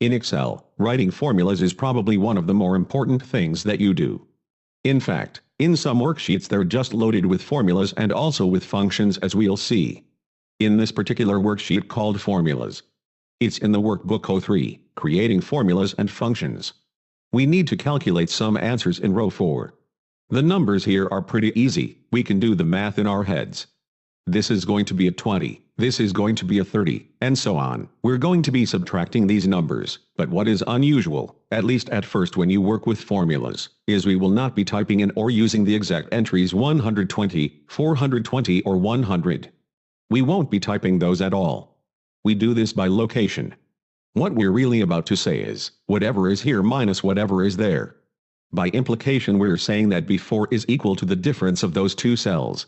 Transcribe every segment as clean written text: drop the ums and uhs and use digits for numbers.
In Excel, writing formulas is probably one of the more important things that you do. In fact, in some worksheets they're just loaded with formulas and also with functions, as we'll see. In this particular worksheet called Formulas, it's in the workbook O3, Creating Formulas and Functions. We need to calculate some answers in row 4. The numbers here are pretty easy, we can do the math in our heads. This is going to be a 20, this is going to be a 30, and so on. We're going to be subtracting these numbers, but what is unusual, at least at first when you work with formulas, is we will not be typing in or using the exact entries 120, 420 or 100. We won't be typing those at all. We do this by location. What we're really about to say is, whatever is here minus whatever is there. By implication we're saying that before is equal to the difference of those two cells.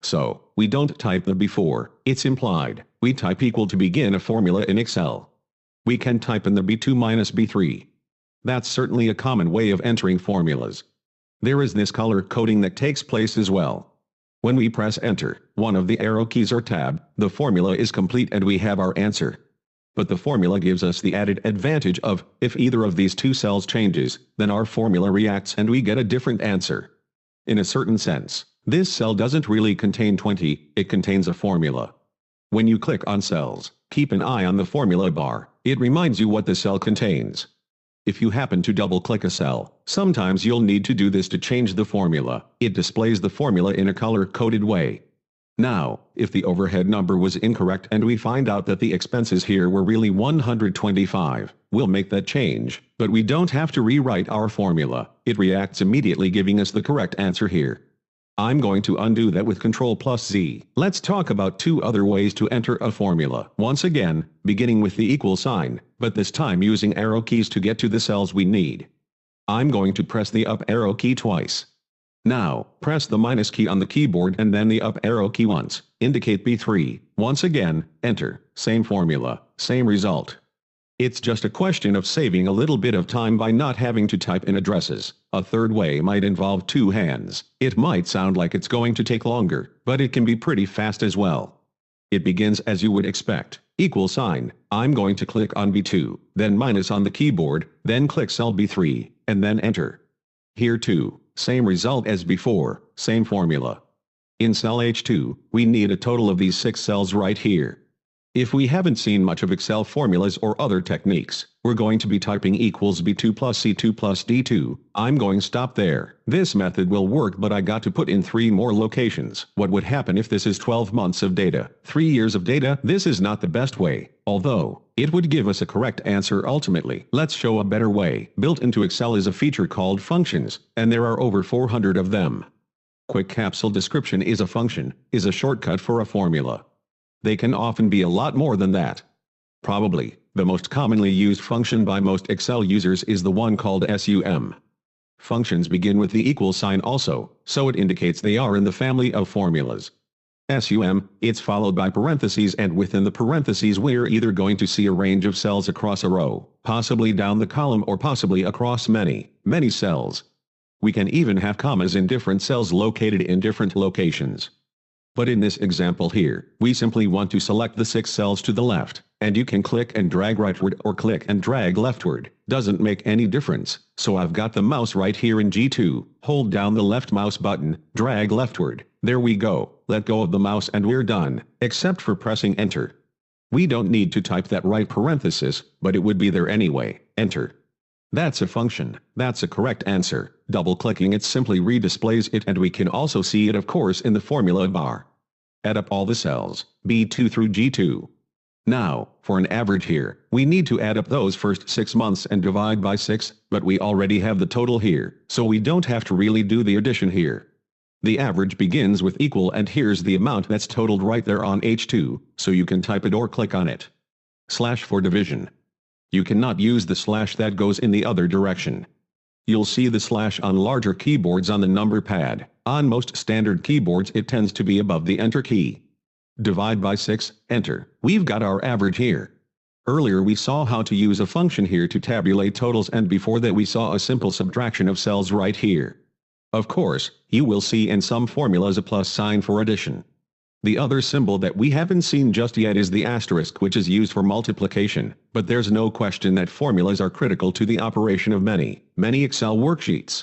So, we don't type the before, it's implied. We type equal to begin a formula in Excel. We can type in the B2 minus B3. That's certainly a common way of entering formulas. There is this color coding that takes place as well. When we press enter, one of the arrow keys or tab, the formula is complete and we have our answer. But the formula gives us the added advantage of, if either of these two cells changes, then our formula reacts and we get a different answer. In a certain sense, this cell doesn't really contain 20, it contains a formula. When you click on cells, keep an eye on the formula bar, it reminds you what the cell contains. If you happen to double-click a cell, sometimes you'll need to do this to change the formula. It displays the formula in a color-coded way. Now, if the overhead number was incorrect and we find out that the expenses here were really 125, we'll make that change, but we don't have to rewrite our formula. It reacts immediately, giving us the correct answer here. I'm going to undo that with Ctrl+Z. Let's talk about two other ways to enter a formula. Once again, beginning with the equal sign, but this time using arrow keys to get to the cells we need. I'm going to press the up arrow key twice. Now, press the minus key on the keyboard and then the up arrow key once. Indicate B3. Once again, enter. Same formula, same result. It's just a question of saving a little bit of time by not having to type in addresses. A third way might involve two hands. It might sound like it's going to take longer, but it can be pretty fast as well. It begins as you would expect. Equal sign. I'm going to click on B2, then minus on the keyboard, then click cell B3, and then enter. Here too, same result as before, same formula. In cell H2, we need a total of these 6 cells right here. If we haven't seen much of Excel formulas or other techniques, we're going to be typing equals B2 plus C2 plus D2. I'm going to stop there. This method will work, but I got to put in 3 more locations. What would happen if this is 12 months of data, 3 years of data? This is not the best way, although it would give us a correct answer ultimately. Let's show a better way. Built into Excel is a feature called functions, and there are over 400 of them. Quick capsule description is a function, is a shortcut for a formula. They can often be a lot more than that. Probably, the most commonly used function by most Excel users is the one called sum. Functions begin with the equal sign also, so it indicates they are in the family of formulas. Sum, it's followed by parentheses, and within the parentheses we're either going to see a range of cells across a row, possibly down the column, or possibly across many cells. We can even have commas in different cells located in different locations. But in this example here, we simply want to select the 6 cells to the left, and you can click and drag rightward or click and drag leftward, doesn't make any difference. So I've got the mouse right here in G2, hold down the left mouse button, drag leftward, there we go, let go of the mouse and we're done, except for pressing enter. We don't need to type that right parenthesis, but it would be there anyway, enter. That's a function, that's a correct answer. Double-clicking it simply redisplays it, and we can also see it of course in the formula bar. Add up all the cells, B2 through G2. Now, for an average here, we need to add up those first 6 months and divide by 6, but we already have the total here, so we don't have to really do the addition here. The average begins with equal, and here's the amount that's totaled right there on H2, so you can type it or click on it. Slash for division. You cannot use the slash that goes in the other direction. You'll see the slash on larger keyboards on the number pad. On most standard keyboards it tends to be above the enter key. Divide by 6, enter. We've got our average here. Earlier we saw how to use a function here to tabulate totals, and before that we saw a simple subtraction of cells right here. Of course, you will see in some formulas a plus sign for addition. The other symbol that we haven't seen just yet is the asterisk, which is used for multiplication, but there's no question that formulas are critical to the operation of many Excel worksheets.